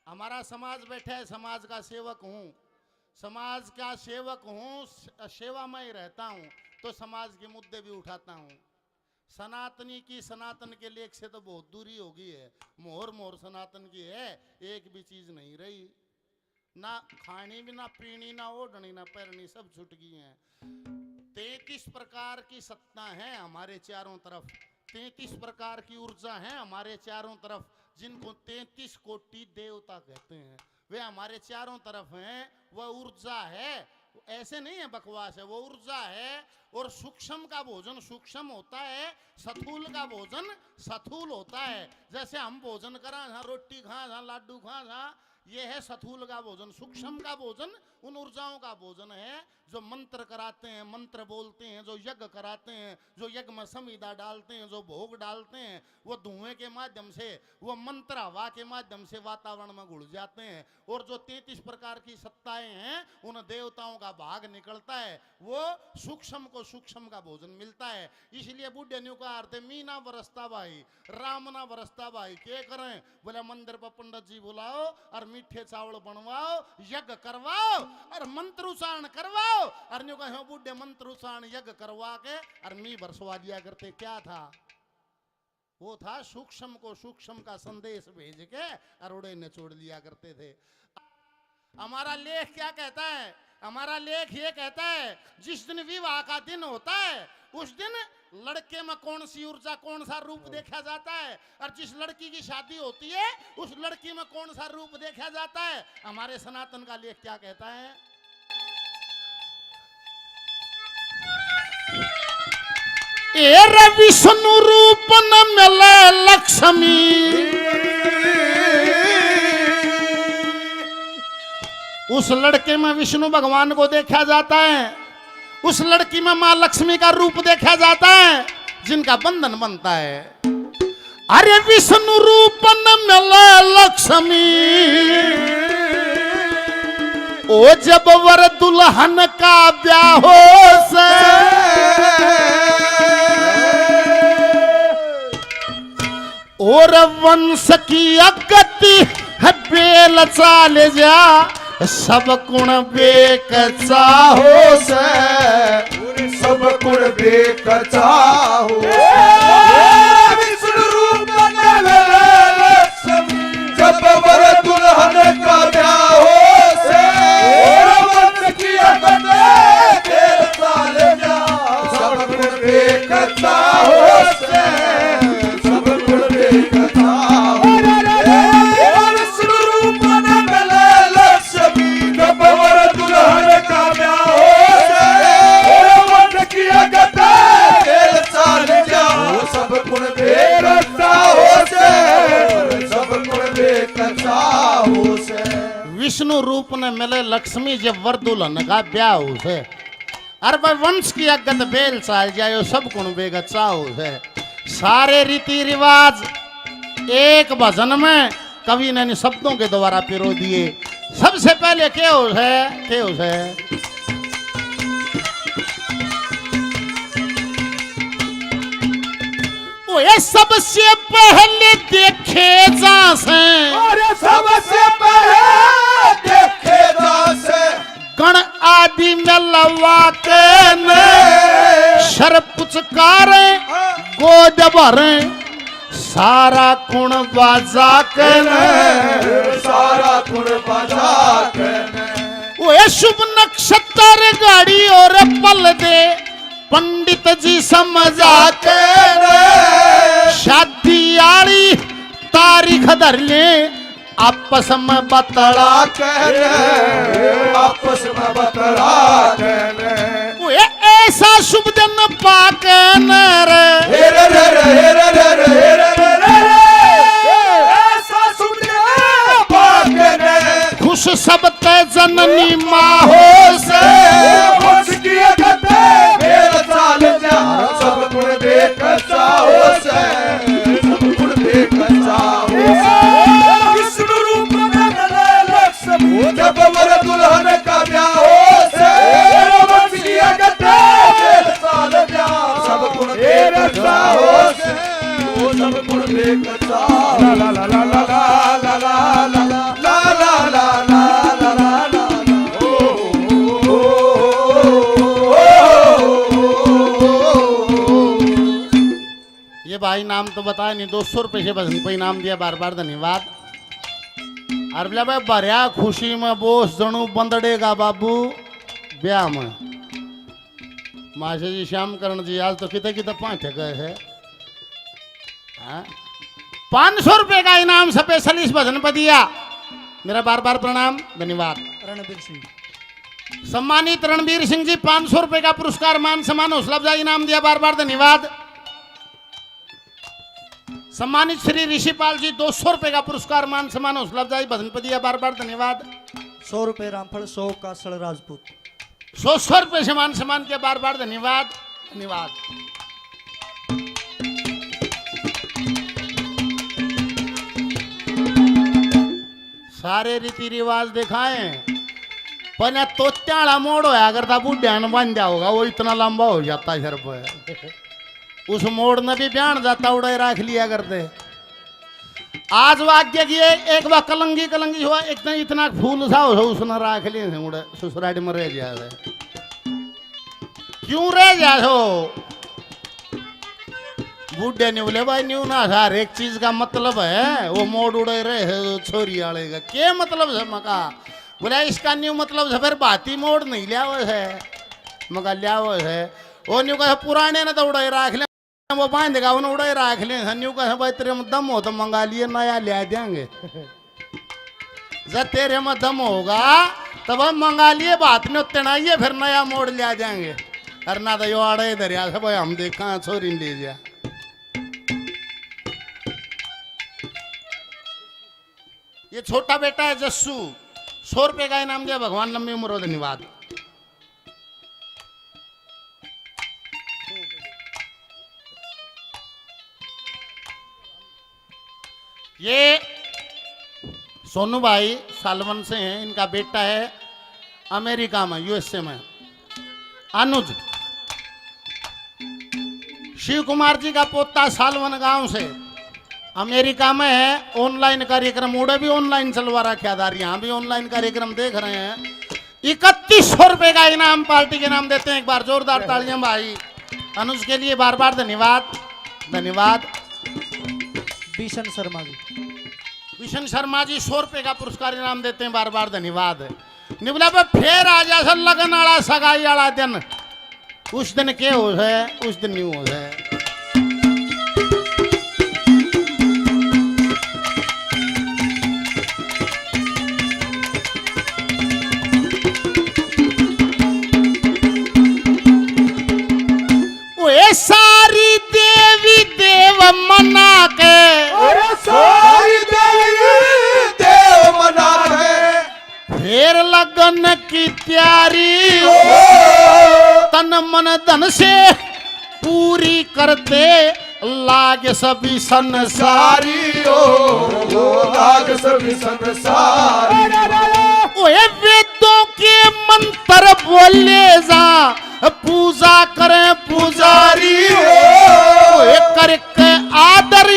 हमारा समाज बैठा है, समाज का सेवक हूँ, समाज का सेवक हूँ, सेवा में ही रहता हूँ, तो समाज के मुद्दे भी उठाता हूँ। सनातनी की सनातन के लेख से तो बहुत दूरी हो गई है, मोहर मोहर सनातन की है, एक भी चीज नहीं रही, ना खानी भी, ना पीनी, ना ओढ़नी, ना पैरनी, सब छूट गई हैं। 33 प्रकार की सत्ता है हमारे चारों तरफ, 33 प्रकार की ऊर्जा है हमारे चारों तरफ, जिनको 33 कोटि देवता कहते हैं, वे हमारे चारों तरफ हैं। वह ऊर्जा है, ऐसे नहीं है बकवास है, वो ऊर्जा है। और सूक्ष्म का भोजन सूक्ष्म होता है, स्थूल का भोजन स्थूल होता है। जैसे हम भोजन करा, जहाँ रोटी खा, जहाँ लाडू खा, जहाँ ये है स्थूल का भोजन। सूक्ष्म का भोजन उन ऊर्जाओं का भोजन है जो मंत्र कराते हैं, मंत्र बोलते हैं, जो यज्ञ कराते हैं, जो यज्ञ में समिधा डालते हैं, जो भोग डालते हैं, वो धुएं के माध्यम से, वो मंत्र हवा के माध्यम से वातावरण में घुल जाते हैं। और जो 33 प्रकार की सत्ताएं हैं, उन देवताओं का भाग निकलता है, वो सूक्ष्म को सूक्ष्म का भोजन मिलता है। इसलिए बुढ़े न्यू का अर्थ मीना बरसता भाई, राम ना बरसता भाई, क्या करें? बोले मंदिर पर पंडित जी बुलाओ और मीठे चावल बनवाओ, यज्ञ करवाओ और मंत्र उच्चारण करवाओ। और न्यू कहो बुढ़े मंत्र उच्चारण यज्ञ करवा के और मी बरसवा दिया करते। क्या था वो? था सूक्ष्म को सूक्ष्म का संदेश भेज के और उड़े निचोड़ लिया करते थे। हमारा लेख क्या कहता है? हमारा लेख ये कहता है, जिस दिन विवाह का दिन होता है उस दिन लड़के में कौन सी ऊर्जा, कौन सा रूप देखा जाता है, और जिस लड़की की शादी होती है उस लड़की में कौन सा रूप देखा जाता है। हमारे सनातन का लेख क्या कहता है? विष्णु रूप न मिले लक्ष्मी, उस लड़के में विष्णु भगवान को देखा जाता है, उस लड़की में मां लक्ष्मी का रूप देखा जाता है, जिनका बंधन बनता है। अरे विष्णु रूप न मिले लक्ष्मी, ओ जब वर दुल्हन का ब्याह हो से, और वंश की अगति है बेल चाल जा, सब गुण बेकचा हो से, सब गुण बेकचा हो। विष्णु रूप लक्ष्मी, जब वर दुल्हन का ब्याह हो से, वंश की अगति बेल चाल जा, सब गुण बेकचा हो से, सब गुण बेकचा हो। विष्णु रूप जब वर दुल्हन का ब्याह हो से, वंश की अगति बेल चाल जा, सब गुण बेकचा हो से, सब गुण बेकचा हो से। विष्णु रूप ने मिले लक्ष्मी, जब वर दुल्हन का ब्याह हो से, और वह वंश की अगत बेल चाल जाए, सब गुण बेगचा हो से। सारे रीति रिवाज एक भजन में कवि ने शब्दों के द्वारा पिरो दिए। सबसे पहले क्या हो है? क्या हो है? ये सबसे पहले देखे जा से, और सबसे पहले देखे जा से, गण आदि में लवा के ने शर पुचकारे गोद भरे, सारा कुण बाजा के ने, सारा गुण बजा के ने। वो शुभ नक्षत्र गाड़ी और पल दे, पंडित जी समझा के ने, शादी आड़ी तारीख धर ले, आपस में बतला के ने, आपस में बतला के ने। वो ऐसा शुभ दिन पाके न रे, हे रे रे रे हे रे रे रे हे रे रे रे, ऐसा शुभ दिन पाके ने, खुश सब ते जननी माँ हो से, वंश की अगति बेल चाल जा, सब गुण बेकचा हो से, सब गुण बेकचा हो से। विष्णु रूप में मिले लक्ष्मी, जब वर दुल्हन का ब्याह हो से, वंश की अगति बेल चाल जा, सब गुण बेकचा हो से, सब गुण इनाम तो बताया नहीं, 200 रुपये से भजन पे इनाम दिया, बार बार धन्यवाद। और बोला भाई भरिया खुशी में बोस जणू बंदड़ेगा बाबू ब्याह में। माशा जी श्याम करण जी आज तो कितने कितने 5 गए है। 500 रुपये का इनाम स्पेशल इस भजन पर दिया, मेरा बार बार प्रणाम धन्यवाद। रणबीर सिंह सम्मानित रणबीर सिंह जी 500 रुपये का पुरस्कार मान सम्मान हौसला अफजाई इनाम दिया, बार बार धन्यवाद। सम्मानित श्री ऋषिपाल जी 200 रुपये का पुरस्कार मान सम्मान हौसला अफजाई भजन पर दिया, बार बार धन्यवाद। 100 रुपये रामफल 100 कासड़ राजपूत 100 रुपये से मान सम्मान किया, बार बार धन्यवाद धन्यवाद। सारे रीति रिवाज दिखाएं, पर तो त्याड़ा मोड़ होया करता बुढ़िया बन जाओगा, वो इतना लंबा हो जाता है सर पे। उस मोड़ ने भी बयान जाता उड़े रख लिया करते। आज वाक्य की एक बार कलंगी कलंगी हुआ, एक इतना फूल सा हो उसने रख लिए थे उड़े ससुराल में रह जाए। क्यों रह जाओ? बुढ़े ने बोले भाई न्यू ना हर एक चीज का मतलब है, वो मोड़ उड़े रहे छोरी वाले का क्या मतलब है? मका बोला इसका न्यू मतलब है फिर बाती मोड़ नहीं लिया वो है, मका लिया वो है। वो न्यू कहा पुराने ने तो उड़े रख ले, वो बांध देगा उन्हें उड़े रख ले। न्यू कहा भाई तेरे में दम हो तो मंगा लिए नया ले देंगे। जब तेरे में दम होगा तब हम मंगा लिए, बात नहीं उतना फिर नया मोड़ ले जाएंगे। करना तो यो आड़े दरिया से भाई हम देखा छोरी ले जा। ये छोटा बेटा है जस्सू, 100 रुपये का इनाम दिया, भगवान लंबी उम्र हो धन्यवाद। ये सोनू भाई सालवन से हैं, इनका बेटा है अमेरिका में यूएसए में अनुज। शिव कुमार जी का पोता सालवन गांव से अमेरिका में है। ऑनलाइन कार्यक्रम उड़े भी ऑनलाइन चलवा रखा था, यहाँ भी ऑनलाइन कार्यक्रम देख रहे हैं। 3100 रुपये का इनाम पार्टी के नाम देते हैं, एक बार जोरदार तालियां भाई अनुज के लिए, बार बार धन्यवाद धन्यवाद। भीषण शर्मा जी भीषण शर्मा जी 100 रुपये का पुरस्कार इनाम देते हैं, बार बार धन्यवाद। निबला पे फिर आ जा सर लगन आला सगाई आला दिन, उस दिन के हो है उस दिन न्यू हो है। सारी देवी देव मना के, सारी देवी देव मना के फिर लगन की तैयारी तन मन धन से पूरी करते लाग सभी संसारी लाग सभी संसारी। ओए वेदों के मंत्र बोले जा पूजा करें पुजारी, करके आदर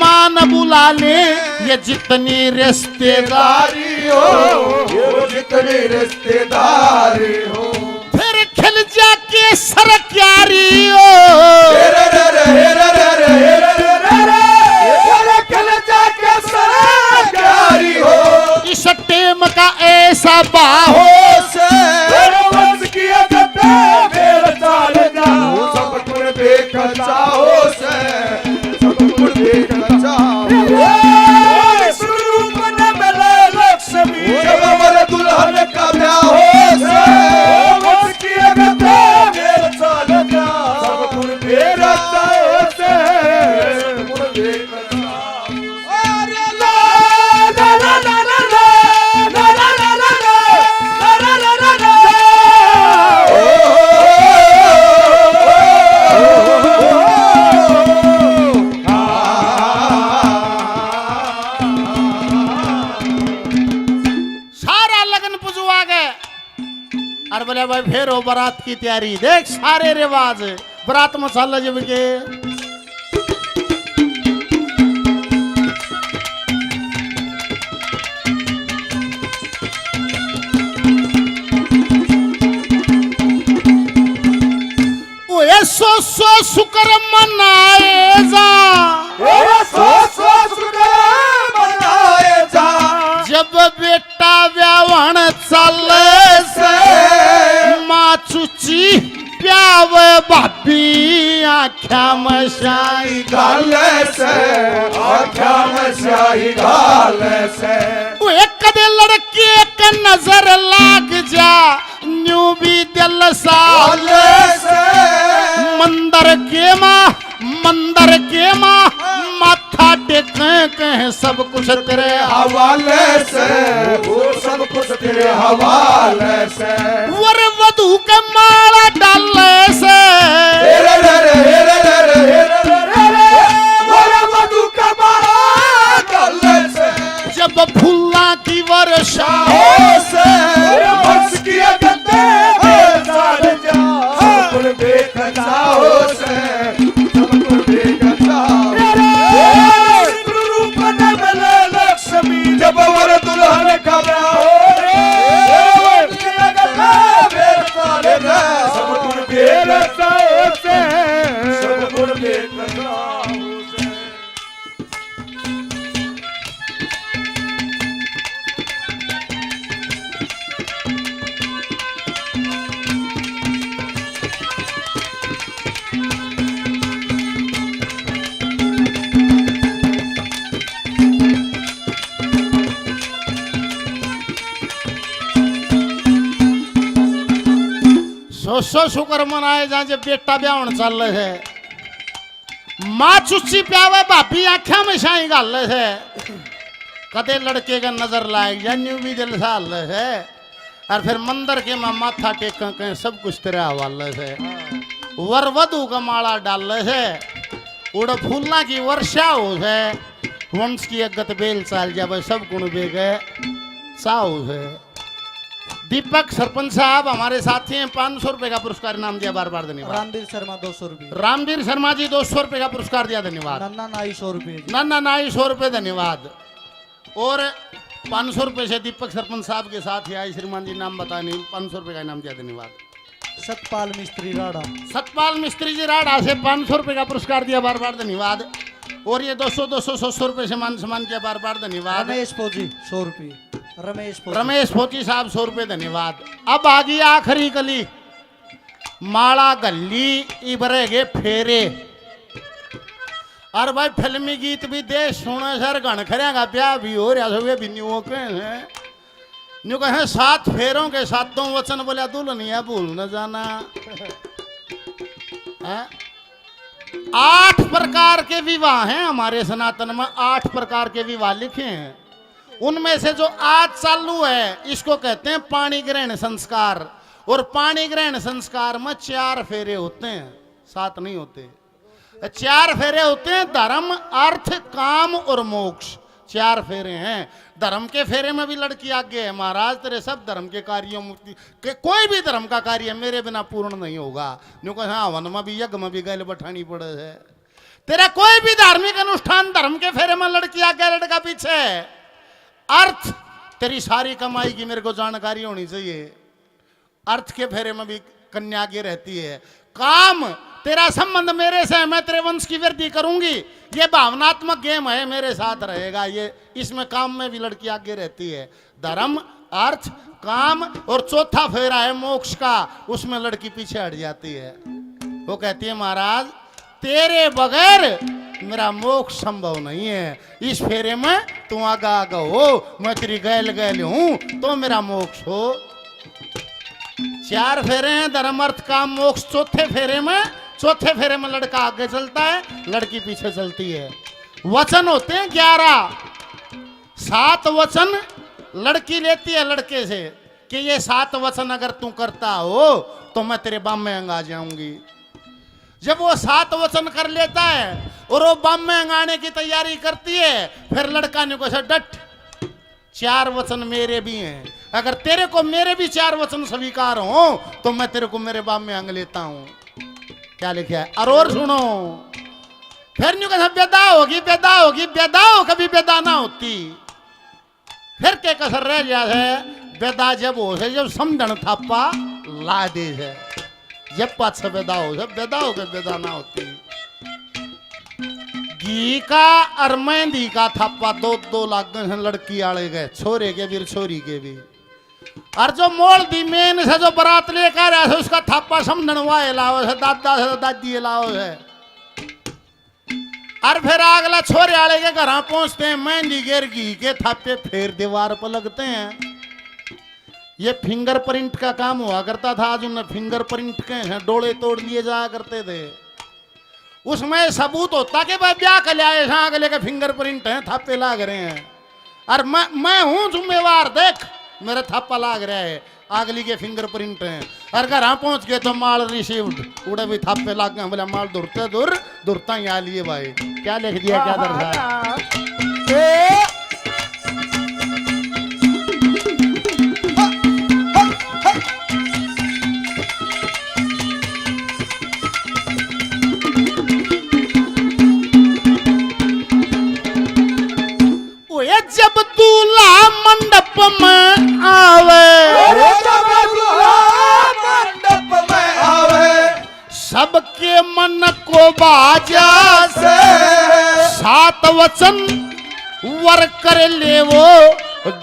मान बुला ले ये जितनी रिश्तेदारी हो, ये जितनी रिश्तेदारी हो। फिर खिल जाके सरक्यारी हो, खिल जाके सरक्यारी हो। इस टेम का ऐसा बाहो देख चाहो से सब कुछ देख चाहो। स्वरूप न मिले लक्ष्मी जब हमारे दुल्हन का ब्याह हो से सब कुछ देख चाहो से सब कुछ देख चाहो। अरे ला ला ला ला ला ला ला ला ला ला ला ला ला ला। और बोले भाई फिर हो बारात की तैयारी, देख सारे रिवाज बारात मसाला जब के। ओ सो शुक्र मनाए जा आख्या में शाही गाल से आख्या में स्याही गाल से वो एक कदे लड़की एक नजर लाग जा न्यू भी दिल सा गाल से मंदिर के माँ माथा टेके कहे सब कुछ तेरे हवाले से वो सब कुछ तेरे हवाले से वर वधु के माला डाले से हेरे हेरे हेरे हेरे हेरे हेरे ओरे मधु का माला डाले से जब फूला की वर्षा से हंस किया करते साल जा सब कुछ देख जाओ से सब कुछ देख जाओ रूप न मिले लक्ष्मी जब वर दुल्हन का ब्याह हो रे सब कुछ देख जाओ से सब कुछ देख जाओ से सो शुक्र मनाए जहाँ जे बेटा ब्याहन चल रहे है माँ चुच्ची प्यावे बापी आख्या में शाही गाल है कदे लड़के का नजर लायक या न्यू भी दिल साल है और फिर मंदिर के माँ माथा टेक कहीं सब कुछ तेरे हवाले है वर वधु का माला डाल है उड़ फूलना की वर्षा हो है वंश की अगत बेल चाल जावे सब गुण बे गए चाव है दीपक सरपंच साहब हमारे साथी हैं 500 रुपए का पुरस्कार इनाम दिया बार बार धन्यवाद रामवीर शर्मा 200 रुपये रामवीर शर्मा जी 200 रुपए का पुरस्कार दिया धन्यवाद नन्ना नाई 100 रुपये नन्ना नाई 100 रुपए धन्यवाद और 500 रुपए से दीपक सरपंच साहब के साथ ही आए श्रीमान जी नाम बताए नहीं 500 रुपए का इनाम दिया धन्यवाद सतपाल मिस्त्री राड़ा सतपाल मिस्त्री जी राड़ा से 500 रुपए का पुरस्कार दिया बार बार धन्यवाद और ये 200 रुपए से मान सम्मान किया बार बार धन्यवाद रमेश फौजी 100 रुपये रमेश फोची साहब 100 रुपए धन्यवाद अब आ गई आखिरी गली माला गली इबरेगे फेरे और भाई फिल्मी गीत भी दे सुने सर गण खरेगा प्यार भी हो रहा सब भी न्यू हैं न्यू कहे 7 फेरों के 7 वचन बोला दुल्हनिया भूल न जाना है? 8 प्रकार के विवाह हैं हमारे सनातन में 8 प्रकार के विवाह लिखे हैं उनमें से जो आज चालू है इसको कहते हैं पाणी ग्रहण संस्कार और पाणी ग्रहण संस्कार में 4 फेरे होते हैं 7 नहीं होते 4 फेरे होते हैं धर्म अर्थ काम और मोक्ष 4 फेरे हैं धर्म के फेरे में भी लड़की आगे है महाराज तेरे सब धर्म के कार्यों मुक्ति के कोई भी धर्म का कार्य मेरे बिना पूर्ण नहीं होगा न्यू कहा हाँ वन में भी यज्ञ में भी गैल बैठानी पड़े है तेरा कोई भी धार्मिक अनुष्ठान धर्म के फेरे में लड़की आगे लड़का पीछे अर्थ तेरी सारी कमाई की मेरे को जानकारी होनी चाहिए अर्थ के फेरे में भी कन्या आगे रहती है काम तेरा संबंध मेरे से है मैं तेरे वंश की वृद्धि करूंगी ये भावनात्मक गेम है मेरे साथ रहेगा ये इसमें काम में भी लड़की आगे रहती है धर्म अर्थ काम और चौथा फेरा है मोक्ष का उसमें लड़की पीछे हट जाती है वो कहती है महाराज तेरे बगैर मेरा मोक्ष संभव नहीं है इस फेरे में तू आगा आगा हो मैं तेरी गैल गैल हूं तो मेरा मोक्ष हो 4 फेरे हैं धर्म अर्थ काम मोक्ष चौथे फेरे में लड़का आगे चलता है लड़की पीछे चलती है वचन होते हैं 11 7 वचन लड़की लेती है लड़के से कि ये 7 वचन अगर तू करता हो तो मैं तेरे बाम में अंग आ जाऊंगी जब वो 7 वचन कर लेता है और वो बम में अंगाने की तैयारी करती है फिर लड़का ने को डट 4 वचन मेरे भी हैं अगर तेरे को मेरे भी 4 वचन स्वीकार हो तो मैं तेरे को मेरे बाम में अंग लेता हूं क्या लिखा है और सुनो फिर न्यू कहा बेदा होगी बेदा हो कभी बेदा ना होती फिर के कसर रह गया है बेदा जब हो से जब समझन थापा ला दे है जब 5 बेदा हो जब बेदा हो के बेदा ना होती घी का और मेहंदी का थापा 2 लाख लड़की आले गए छोरे के भी छोरी के भी और जो मोल दी मेन से जो बारात लेकर आया उसका थापा समझन वाए लाओ है दादा से दादी लाओ है और फिर अगला छोरे वाले के घर पहुंचते हैं, मेहंदी गिर घी के थापे फिर दीवार पर लगते हैं। ये फिंगरप्रिंट का काम हुआ करता था, आज उन्हें फिंगरप्रिंट के हैं डोले तोड़ लिए जाया करते थे। उसमें सबूत होता कि भाई ब्याह कर लिया, अगले के फिंगरप्रिंट हैं, थापे लाग रहे हैं। और मैं हूं जिम्मेवार, देख मेरा थापा लाग रहा है, अगली के फिंगरप्रिंट हैं। और घर पहुंच गए तो माल रिसीव्ड, उड़े भी थापे लाग गए। बोला माल दुरते दुरता यहाँ लिए भाई, क्या लिख दिया क्या दर्शाया। जब दूल्हा मंडप में आवे, मंडप में आवे, सबके मन को बाजा से 7 वचन वर कर ले वो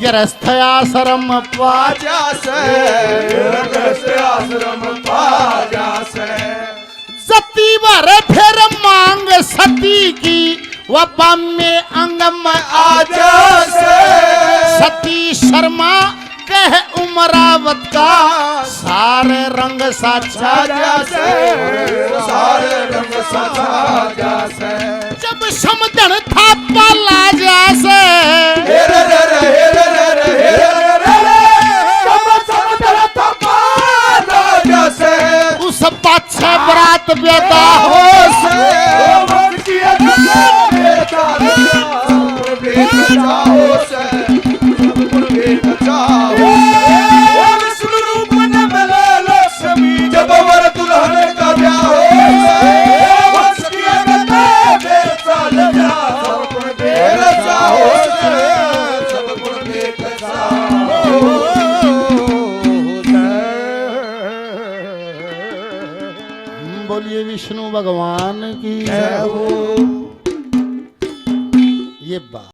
गृहस्थ आश्रम बाजा से, गृहस्थ आश्रम बाजा से। सती भर फिर मांग सती की वपा में अंगम आजा से, सती शर्मा कह उमरावत का सारे रंग साचा से, सारे रंग साजा से। जब समझन था पाला जैसे, हेरे रे रे हेरे रे रे हेरे रे रे, जब समझन था पाला जैसे, उस पाछे बरात बेदा हो से, जब वर दुल्हन का ब्याह हो, बोलिए विष्णु भगवान की जय हो। ये बात